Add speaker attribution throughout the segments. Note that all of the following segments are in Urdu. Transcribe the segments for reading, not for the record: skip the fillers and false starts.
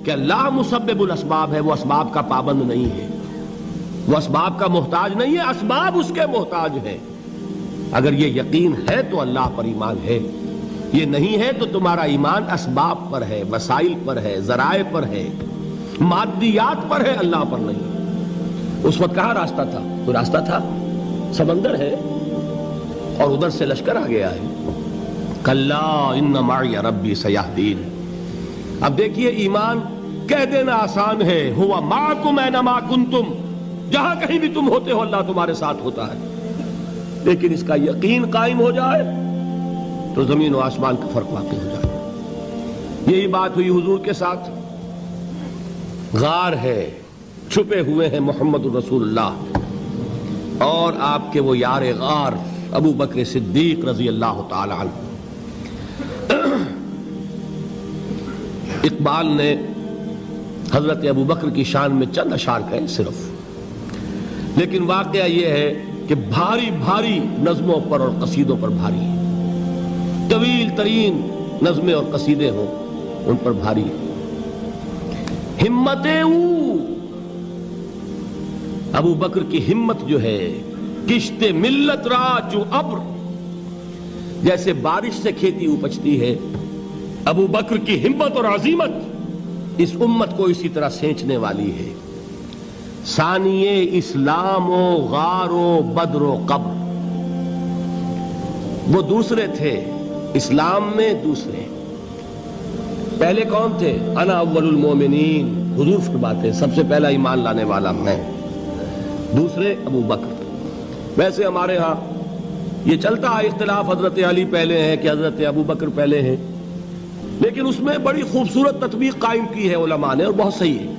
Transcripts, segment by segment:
Speaker 1: کہ اللہ مسبب الاسباب ہے، وہ اسباب کا پابند نہیں ہے، وہ اسباب کا محتاج نہیں ہے، اسباب اس کے محتاج ہیں۔ اگر یہ یقین ہے تو اللہ پر ایمان ہے، یہ نہیں ہے تو تمہارا ایمان اسباب پر ہے، وسائل پر ہے، ذرائع پر ہے، مادیات پر ہے، اللہ پر نہیں۔ اس وقت کہاں راستہ تھا؟ کوئی راستہ تھا؟ سمندر ہے اور ادھر سے لشکر آ گیا ہے۔ کلا ان معی ربی سیہدین۔ اب دیکھیے ایمان کہہ دینا آسان ہے، ہوا معکم اینما کنتم، جہاں کہیں بھی تم ہوتے ہو اللہ تمہارے ساتھ ہوتا ہے، لیکن اس کا یقین قائم ہو جائے تو زمین و آسمان کا فرق واقع ہو جائے۔ یہی بات ہوئی حضور کے ساتھ۔ غار ہے، چھپے ہوئے ہیں محمد الرسول اللہ اور آپ کے وہ یار غار ابو بکر صدیق رضی اللہ تعالی عنہ۔ اقبال نے حضرت ابو بکر کی شان میں چند اشعار کہے صرف، لیکن واقعہ یہ ہے کہ بھاری بھاری نظموں پر اور قصیدوں پر بھاری ہے، طویل ترین نظمیں اور قصیدے ہوں ان پر بھاری ہے۔ ہمتیں ابو بکر کی ہمت جو ہے، کشت ملت را جو ابر، جیسے بارش سے کھیتی اپجتی ہے، ابو بکر کی ہمت اور عظیمت اس امت کو اسی طرح سینچنے والی ہے۔ ثانی اسلام و غار و بدر و قبر، وہ دوسرے تھے اسلام میں، دوسرے پہلے کون تھے؟ انا اول المومنین، حضور فرماتے ہیں سب سے پہلا ایمان لانے والا میں، دوسرے ابو بکر۔ ویسے ہمارے ہاں یہ چلتا ہے اختلاف، حضرت علی پہلے ہیں کہ حضرت ابو بکر پہلے ہیں، لیکن اس میں بڑی خوبصورت تطبیق قائم کی ہے علماء نے اور بہت صحیح ہے۔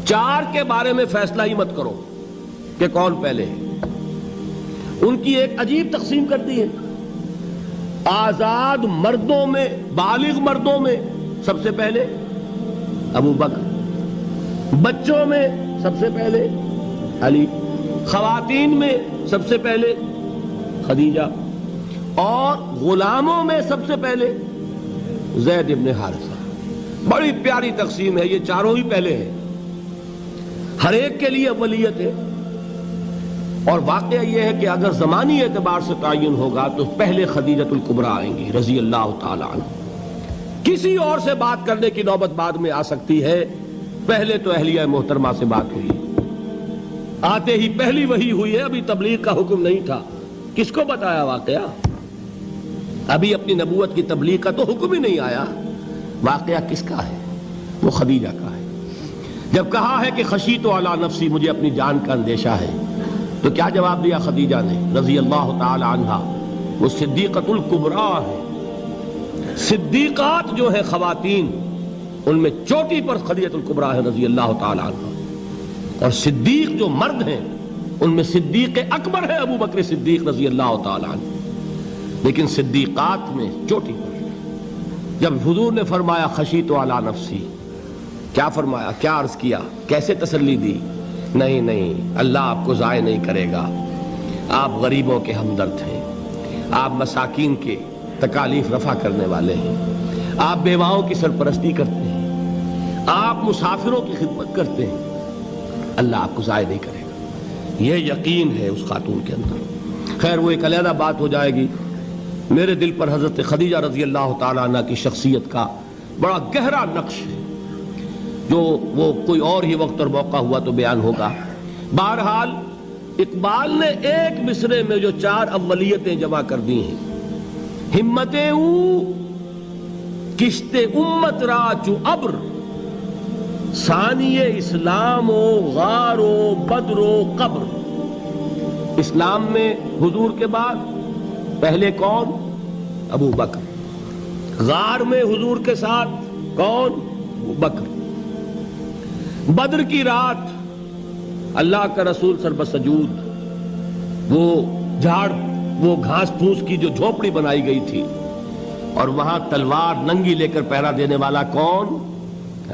Speaker 1: چار کے بارے میں فیصلہ ہی مت کرو کہ کون پہلے ہے، ان کی ایک عجیب تقسیم کر دی ہے۔ آزاد مردوں میں، بالغ مردوں میں سب سے پہلے ابو بکر، بچوں میں سب سے پہلے علی، خواتین میں سب سے پہلے خدیجہ، اور غلاموں میں سب سے پہلے زید ابن حارثہ۔ بڑی پیاری تقسیم ہے، یہ چاروں ہی پہلے ہیں، ہر ایک کے لیے اولیت ہے۔ اور واقعہ یہ ہے کہ اگر زمانی اعتبار سے تعین ہوگا تو پہلے خدیجۃ الکبریٰ آئیں گی رضی اللہ تعالی عنہ، کسی اور سے بات کرنے کی نوبت بعد میں آ سکتی ہے، پہلے تو اہلیہ محترمہ سے بات ہوئی، آتے ہی پہلی وحی ہوئی ہے، ابھی تبلیغ کا حکم نہیں تھا۔ کس کو بتایا واقعہ؟ ابھی اپنی نبوت کی تبلیغ کا تو حکم ہی نہیں آیا۔ واقعہ کس کا ہے؟ وہ خدیجہ کا ہے۔ جب کہا ہے کہ خشیت علی نفسی، مجھے اپنی جان کا اندیشہ ہے، تو کیا جواب دیا خدیجہ نے رضی اللہ تعالی عنہا؟ وہ صدیقۃ الکبریٰ ہے۔ صدیقات جو ہے خواتین، ان میں چوٹی پر خدیجۃ الکبریٰ ہے رضی اللہ تعالی عنہا، اور صدیق جو مرد ہیں ان میں صدیق اکبر ہے ابو بکر صدیق رضی اللہ تعالی عنہ، لیکن صدیقات میں چوٹی پر۔ جب حضور نے فرمایا خشیت علی نفسی، کیا فرمایا؟ کیا عرض کیا؟ کیسے تسلی دی؟ نہیں نہیں، اللہ آپ کو ضائع نہیں کرے گا، آپ غریبوں کے ہمدرد ہیں، آپ مساکین کے تکالیف رفع کرنے والے ہیں، آپ بیواؤں کی سرپرستی کرتے ہیں، آپ مسافروں کی خدمت کرتے ہیں، اللہ آپ کو ضائع نہیں کرے گا۔ یہ یقین ہے اس خاتون کے اندر۔ خیر وہ ایک علیحدہ بات ہو جائے گی۔ میرے دل پر حضرت خدیجہ رضی اللہ تعالیٰ عنہ کی شخصیت کا بڑا گہرا نقش ہے، جو وہ کوئی اور ہی وقت اور موقع ہوا تو بیان ہوگا۔ بہرحال اقبال نے ایک مصرے میں جو چار اولیتیں جمع کر دی ہیں، ہمتیں کشت امت را چو ابر، ثانی اسلام و غار و بدر و قبر۔ اسلام میں حضور کے بعد پہلے کون؟ ابو بکر۔ غار میں حضور کے ساتھ کون؟ ابو بکر۔ بدر کی رات اللہ کا رسول سربسجود، وہ جھاڑ، وہ گھاس پھوس کی جو جھوپڑی بنائی گئی تھی، اور وہاں تلوار ننگی لے کر پہرا دینے والا کون؟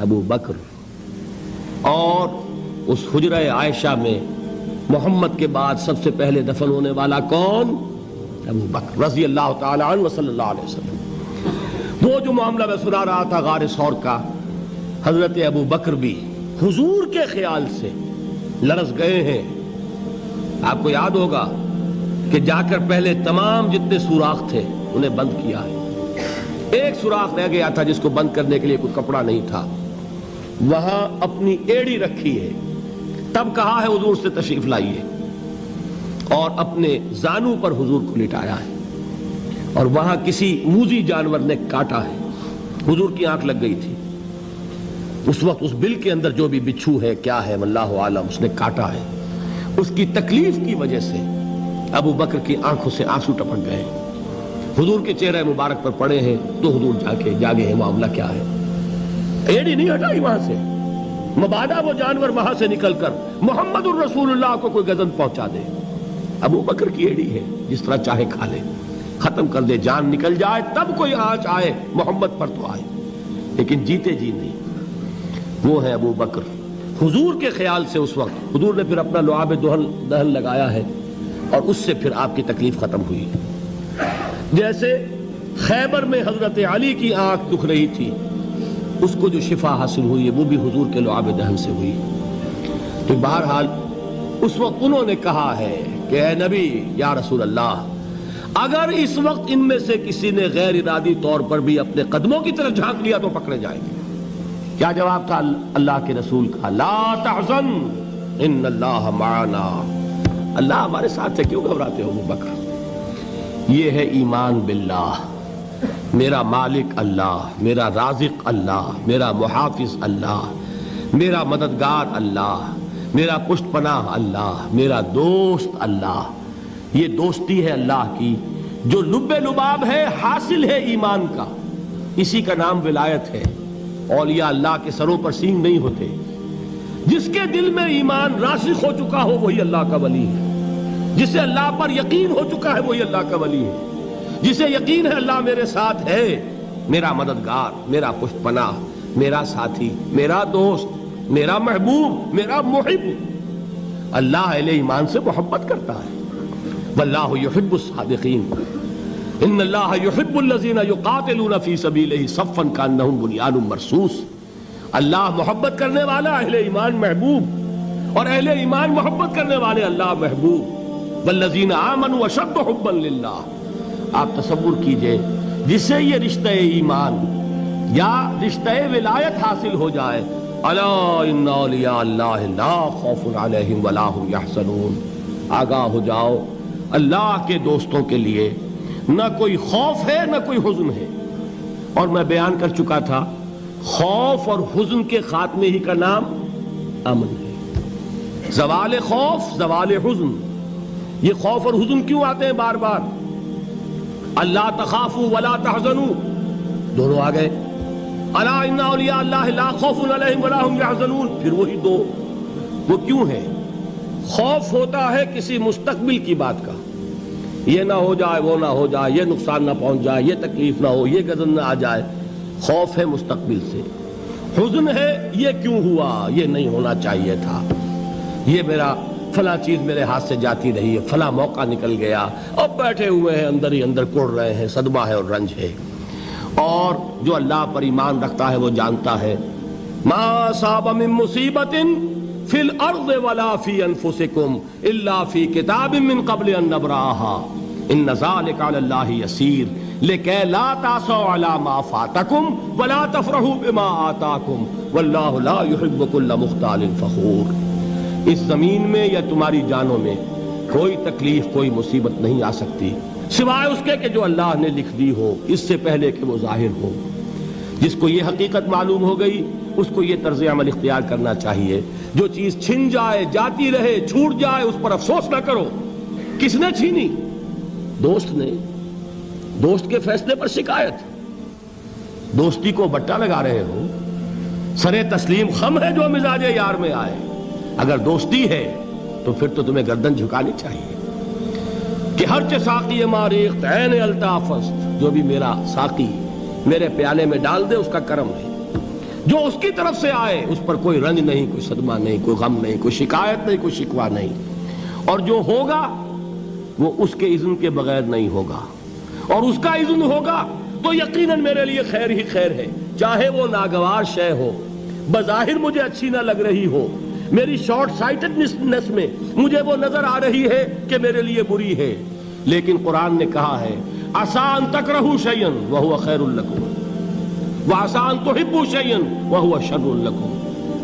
Speaker 1: ابو بکر۔ اور اس حجرہ عائشہ میں محمد کے بعد سب سے پہلے دفن ہونے والا کون؟ ابو بکر رضی اللہ تعالی عنہ وصلی اللہ علیہ وسلم۔ وہ جو معاملہ میں سنا رہا تھا غار ثور کا، حضرت ابو بکر بھی حضور کے خیال سے لرز گئے ہیں. آپ کو یاد ہوگا کہ جا کر پہلے تمام جتنے سوراخ تھے انہیں بند کیا ہے. ایک سوراخ رہ گیا تھا جس کو بند کرنے کے لیے کوئی کپڑا نہیں تھا. وہاں اپنی ایڑی رکھی ہے. تب کہا ہے حضور سے تشریف لائیے, اور اپنے زانو پر حضور کو لٹایا ہے. اور وہاں کسی موذی جانور نے کاٹا ہے. حضور کی آنکھ لگ گئی تھی. اس وقت اس بل کے اندر جو بھی بچھو ہے کیا ہے واللہ عالم, اس نے کاٹا ہے. اس کی تکلیف کی وجہ سے ابو بکر کی آنکھوں سے آنسو ٹپک گئے. حضور کے چہرے مبارک پر پڑے ہیں تو حضور جاگے ہیں. معاملہ کیا ہے؟ ایڑی نہیں ہٹائی وہاں سے. مبادا وہ جانور وہاں سے نکل کر محمد الرسول اللہ کو کوئی گزن پہنچا دے. ابو بکر کی ایڑی ہے, جس طرح چاہے کھا لے, ختم کر دے, جان نکل جائے تب کوئی آنچ آئے محمد پر تو آئے, لیکن جیتے جی نہیں. وہ ہے ابو بکر. حضور کے خیال سے اس وقت حضور نے پھر اپنا لعاب دہن لگایا ہے, اور اس سے پھر آپ کی تکلیف ختم ہوئی. جیسے خیبر میں حضرت علی کی آنکھ دکھ رہی تھی, اس کو جو شفا حاصل ہوئی ہے وہ بھی حضور کے لعاب دہن سے ہوئی. تو بہرحال اس وقت انہوں نے کہا ہے کہ اے نبی یا رسول اللہ, اگر اس وقت ان میں سے کسی نے غیر ارادی طور پر بھی اپنے قدموں کی طرف جھانک لیا تو پکڑے جائیں گے. کیا جواب تھا اللہ کے رسول کا؟ لا تحزن ان اللہ معنا. اللہ ہمارے ساتھ ہے, کیوں گھبراتے ہو ابو بکر؟ یہ ہے ایمان باللہ. میرا مالک اللہ, میرا رازق اللہ, میرا محافظ اللہ, میرا مددگار اللہ, میرا پشت پناہ اللہ, میرا دوست اللہ. یہ دوستی ہے اللہ کی جو لب لباب ہے, حاصل ہے ایمان کا. اسی کا نام ولایت ہے. اولیاء اللہ کے سروں پر سینگ نہیں ہوتے. جس کے دل میں ایمان راسخ ہو چکا ہو وہی اللہ کا ولی ہے. جسے اللہ پر یقین ہو چکا ہے وہی اللہ کا ولی ہے. جسے یقین ہے اللہ میرے ساتھ ہے, میرا مددگار, میرا پشت پناہ, میرا ساتھی, میرا دوست, میرا محبوب, میرا محب. اللہ اہل ایمان سے محبت کرتا ہے. واللہ یحب الصادقین. ان اللہ یحب الذین یقاتلون فی سبیلہ صفا کانہم بنیان مرصوص. اللہ محبت کرنے والا, اہل ایمان محبوب, اور اہل ایمان محبت کرنے والے اللہ محبوب. والذین آمنوا اشد حبا للہ. آپ تصور کیجئے جسے یہ رشتہ ایمان یا رشتہ ولایت حاصل ہو جائے, الا ان اولیاء اللہ لا خوف علیہم ولا هم یحزنون. آگاہ ہو جاؤ, اللہ کے دوستوں کے لیے نہ کوئی خوف ہے نہ کوئی حزن ہے. اور میں بیان کر چکا تھا, خوف اور حزن کے خاتمے ہی کا نام امن ہے. زوال خوف, زوال حزن. یہ خوف اور حزن کیوں آتے ہیں بار بار؟ اللہ تخافوا ولا تحزنوا, دونوں آ گئے. الا ان اولیاء اللہ لا خوف علیہم ولا هم یحزنون, پھر وہی دو. وہ کیوں ہے؟ خوف ہوتا ہے کسی مستقبل کی بات کا, یہ نہ ہو جائے, وہ نہ ہو جائے, یہ نقصان نہ پہنچ جائے, یہ تکلیف نہ ہو, یہ غضب نہ آ جائے. خوف ہے مستقبل سے. حزن ہے یہ کیوں ہوا, یہ نہیں ہونا چاہیے تھا, یہ میرا فلاں چیز میرے ہاتھ سے جاتی رہی ہے, فلاں موقع نکل گیا, اب بیٹھے ہوئے ہیں اندر ہی اندر کڑ رہے ہیں, صدمہ ہے اور رنج ہے. اور جو اللہ پر ایمان رکھتا ہے وہ جانتا ہے ما اصاب من مصیبت فی الارض ولا فی انفسکم الا فی کتاب من قبل ان نبرأها ان ذلک علی اللہ یسیر لکی لا تعصوا علی ما فاتکم ولا تفرحوا بما آتاکم واللہ لا یحب کل مختال فخور. اس زمین میں یا تمہاری جانوں میں کوئی تکلیف, کوئی مصیبت نہیں آ سکتی سوائے اس کے کہ جو اللہ نے لکھ دی ہو, اس سے پہلے کہ وہ ظاہر ہو. جس کو یہ حقیقت معلوم ہو گئی اس کو یہ طرز عمل اختیار کرنا چاہیے. جو چیز چھن جائے, جاتی رہے, چھوٹ جائے, اس پر افسوس نہ کرو. کس نے چھینی؟ دوست نے. دوست کے فیصلے پر شکایت. دوستی کو بٹا لگا رہے ہو, سرے تسلیم خم ہے جو مزاج یار میں آئے. اگر دوستی ہے تو پھر تو تمہیں گردن جھکانی چاہیے کہ ہر چہ ساقی ماریخت عین الطافست, جو بھی میرا ساقی میرے پیالے میں ڈال دے اس کا کرم ہے. جو اس کی طرف سے آئے اس پر کوئی رنج نہیں, کوئی صدمہ نہیں, کوئی غم نہیں, کوئی شکایت نہیں, کوئی شکوہ نہیں. اور جو ہوگا وہ اس کے اذن کے بغیر نہیں ہوگا, اور اس کا اذن ہوگا تو یقیناً میرے لیے خیر ہی خیر ہے, چاہے وہ ناگوار شے ہو. بظاہر مجھے اچھی نہ لگ رہی ہو، میری شارٹ سائٹڈنس میں مجھے وہ نظر آ رہی ہے کہ میرے لیے بری ہے، لیکن قرآن نے کہا ہے عسیٰ ان تکرہوا شیئا وہو خیر لکم وعسیٰ ان تحبوا شیئا وہو شر لکم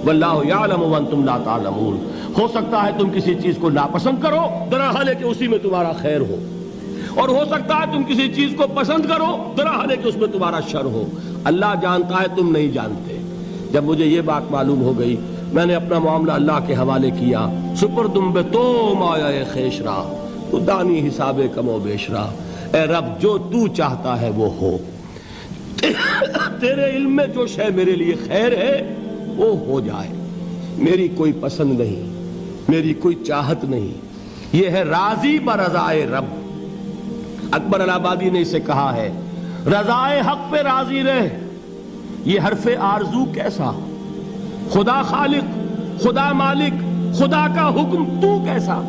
Speaker 1: واللہ یعلم وانتم لا تعلمون۔ ہو سکتا ہے تم کسی چیز کو ناپسند کرو درحال ہے کہ اسی میں تمہارا خیر ہو، اور ہو سکتا ہے تم کسی چیز کو پسند کرو درحال ہے کہ اس میں تمہارا شر ہو۔ اللہ جانتا ہے، تم نہیں جانتے۔ جب مجھے یہ بات معلوم ہو گئی، میں نے اپنا معاملہ اللہ کے حوالے کیا۔ سپردم بے تو مایا خیش را تو دانی حساب کم و بیش را، اے رب جو تو چاہتا ہے وہ ہو، تیرے علم میں جو شے میرے لیے خیر ہے وہ ہو جائے، میری کوئی پسند نہیں، میری کوئی چاہت نہیں، یہ ہے راضی برضائے رب۔ اکبر الہ آبادی نے اسے کہا ہے رضائے حق پہ راضی رہ، یہ حرف آرزو کیسا، خدا خالق، خدا مالک، خدا کا حکم تو کیسا۔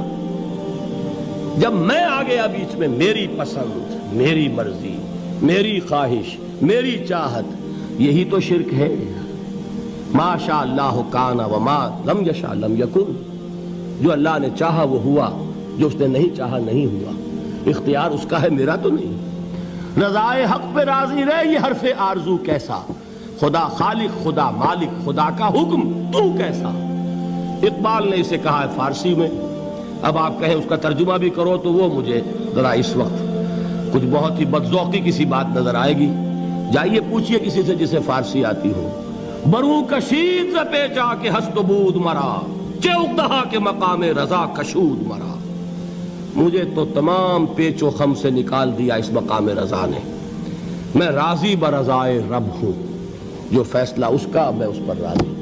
Speaker 1: جب میں آ گیا بیچ میں، میری پسند، میری مرضی، میری خواہش، میری چاہت، یہی تو شرک ہے۔ ما شاء اللہ کان وما لم یشاء لم یکن، جو اللہ نے چاہا وہ ہوا، جو اس نے نہیں چاہا نہیں ہوا، اختیار اس کا ہے، میرا تو نہیں۔ رضائے حق پہ راضی رہے، یہ حرف آرزو کیسا، خدا خالق، خدا مالک، خدا کا حکم تو کیسا۔ اقبال نے اسے کہا ہے فارسی میں، اب آپ کہیں اس کا ترجمہ بھی کرو تو وہ مجھے ذرا اس وقت کچھ بہت ہی بدذوقی کسی بات نظر آئے گی۔ جائیے پوچھئے کسی سے جسے فارسی آتی ہو۔ بروں کشید ز پیچا کے ہست و بود مرا، چوک دہا کے مقام رضا کشود مرا۔ مجھے تو تمام پیچ و خم سے نکال دیا اس مقام رضا نے، میں راضی برضائے رب ہوں، جو فیصلہ اس کا میں اس پر راضی۔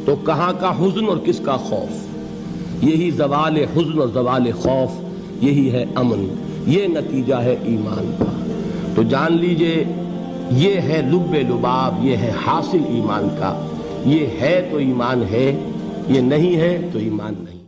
Speaker 1: تو کہاں کا حزن اور کس کا خوف، یہی زوال حزن اور زوال خوف، یہی ہے امن، یہ نتیجہ ہے ایمان کا۔ تو جان لیجئے یہ ہے لب لباب، یہ ہے حاصل ایمان کا، یہ ہے تو ایمان ہے، یہ نہیں ہے تو ایمان نہیں۔